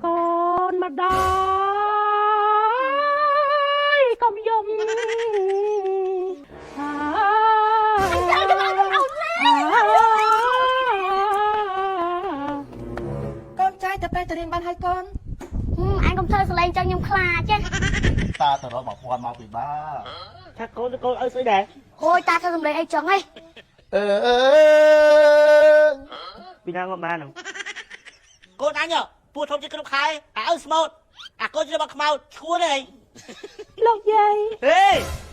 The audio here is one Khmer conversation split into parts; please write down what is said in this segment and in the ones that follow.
con mà đói công dung con trai tập đây tập điện bàn hai con anh không thơ lên cho nhung khla chứ ta từ đó mà quan mau bị ba chắc cô ơi sữa đẹp thôi ta thơ lấy ai chồng ấy vì đang ngậm ma nào កូនអញពូធំជាគ្រប់ខែអើស្មោតអាកូនជារបស់ខ្មោចឈួនហី លោកយាយ ហេ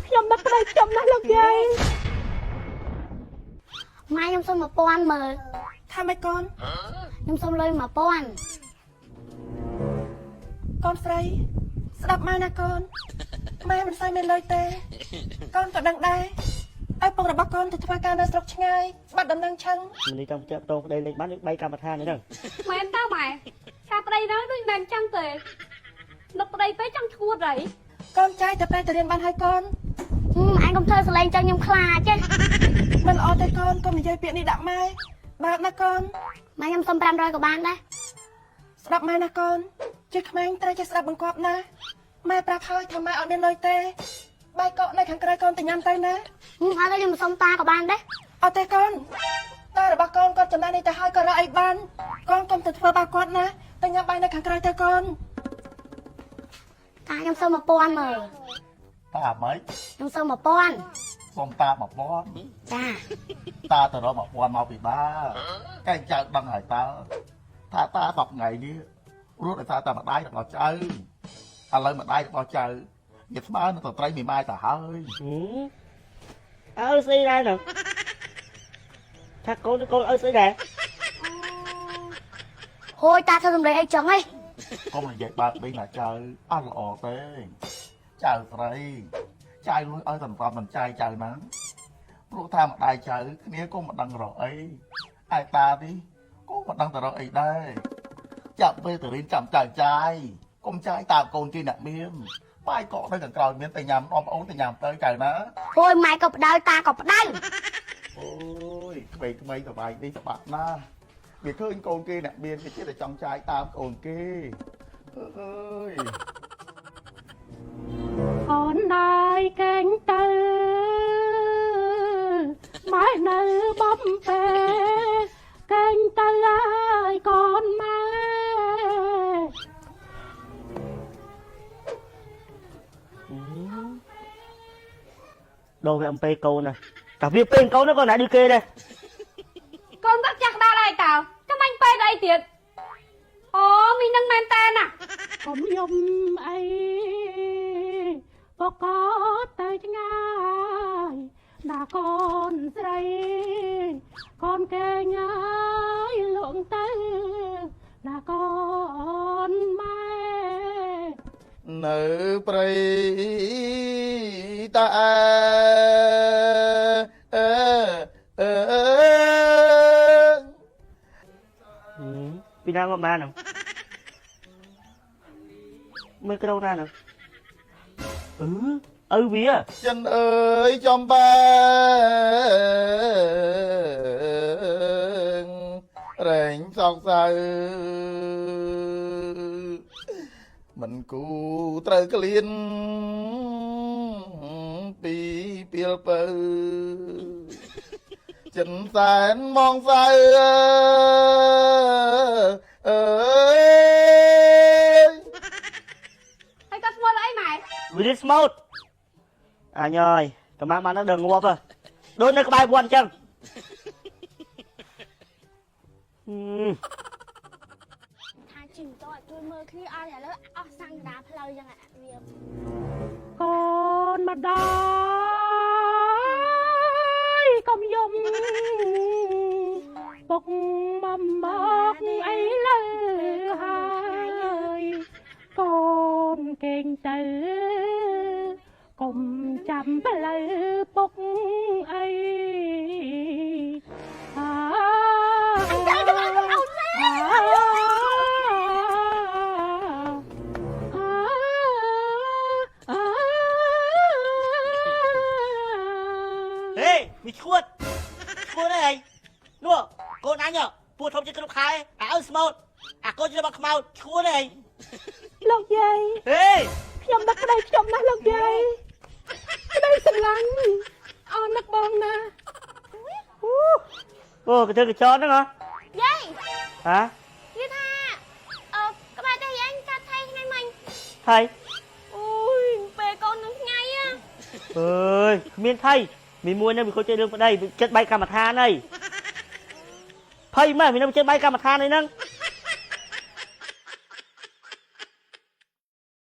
ខ្ញុំនឹកប្តីខ្ញុំណាស់លោកយាយ mai nhung xông 1000 mờ ทำไมcon nhung xông lên 1000 con Frey ស្ដាប់ម៉ែណាកូនម៉ែមិនសូវមានលុយទេកូនក៏ដឹងដែរឲ្យពុករបស់កូនទៅធ្វើការនៅស្រុកឆ្ងាយស្បាត់ដំណឹងឆឹង mình đi trong chợ tô đây lên bán được bay cam mặt than nữa đâu មែនតើម៉ែការប្តីនៅដូចមិនចឹងទេនឹកប្តីទៅចង់ឈួតហី កូនចៅទៅប្រែទៅរៀនបានហើយកូន anh không thơ lên cho nhung khla chứ មិនល្អទេកូនកុំនិយាយពាក្យនេះដាក់ម៉ែបាបណាកូន mai nhung xông 500 của bạn đấy ស្ដាប់ម៉ែណាកូនជាក្មេងត្រូវចេះស្ដាប់បង្គាប់ណាម៉ែប្រាប់ហើយថាម៉ែអត់មានលុយទេបាយកក់នៅខាងក្រៅកូនទៅញ៉ាំទៅណា ai có nhung xông ta của bạn đấy អត់ទេកូនតារបស់កូនគាត់ចំណាយនេះទៅហើយក៏រកអីបានកូនកុំទៅធ្វើបាបគាត់ណាទៅញ៉ាំបាយនៅខាងក្រៅទៅកូន ta nhung xông 1000 mờ តាអ្មេច nhung xông 1000 សុំតា1000 cha តាទៅរក1000មកពីបាកែចៅដឹងហើយតើថាតា10ថ្ងៃនេះរត់ឲ្យថាតែម្ដាយរបស់ចៅឥឡូវម្ដាយរបស់ចៅវាស្មើនឹងតត្រីមីម៉ាយទៅហើយ ơi xí đây nè chắc cô ơi xí đẹp thôi ta thơ lấy ai chồng ấy កុំនិយាយបើកបេងណាចៅអត់ល្អទេចៅស្រីចៅលុយឲ្យសម្រាប់មិនចៅចៅហ្នឹងព្រោះថាម្ដាយចៅគ្នាក៏មិនដឹងរកអីឯតានេះក៏មិនដឹងទៅរកអីដែរចាប់ពេលទៅរៀនចាំចៅចាយកុំចាយតាមកូនគេអ្នកមានបាយកកនៅខាងក្រោយមានតែញ៉ាំបងប្អូនទៅញ៉ាំទៅចៅណា thôi mai có đau ta có đau អូយក្មេងៗសប្បាយនេះសប្បាយណាស់វាឃើញកូនគេអ្នកមានគេចិត្តតែចង់ចាយតាមកូនគេអើយ con đai cánh tư mãi nơi bấm bê cánh tư ơi con má đồ về ông pê câu nè cả việc pê câu nó còn lại đi kê đây កូនក៏ចាក់ដល់ហើយតើចាំអញពេទ្យអីទៀតអូមីនឹងមែនតើណា ผมยมไอ้ปกอดเตยง่ายด่าก่อนใส่ก่อนแกง่ายหลงเตยด่าก่อนไม่ នៅព្រៃតាvì đang ngậm ma nào mấy cái đâu ra nào vía ចិនអើយចំបារែងសោកសៅមិនគូត្រូវក្លៀនពីពីលពៅចិនសែនมองសៅអើយ ហើយក៏ស្មូតអីម៉ែ vì đi smoke anh ơi cái má nó đừng ngộp à đôi nó có bài buồn chăng ថាជិះតើជួយមើលគ្នាអស់ឥឡូវអស់សង្ដាផ្លូវយ៉ាងវា con mà đói công dung bốc mầm mốc ấy lời hai con kênh tử cùng chăm lời bốc ấy Ê, mày chuột đây này. Đúng không? Cô anh pua thông trên cái khái áo smoke កូនជារបស់ខ្មោចឈួនឯង លោកយាយ ហេ ខ្ញុំដឹកក្តីខ្ញុំណាស់លោកយាយក្តីស្រឡាញ់អរនឹកបងណា អូកធ្វើកញ្ចក់ហ្នឹងហ៎ យាយ ហ៎ និយាយថាក្បែរតែយាយកាត់ថៃថ្ងៃមិញ ថៃ អូយពេលកូននឹងថ្ងៃហ៎ អើយគ្មានថៃមីមួយហ្នឹងវាខូចចិត្តរឿងប្តីចិត្តបែកកម្មដ្ឋានអីភ័យម៉េះវានៅចិត្តបែកកម្មដ្ឋានអីហ្នឹង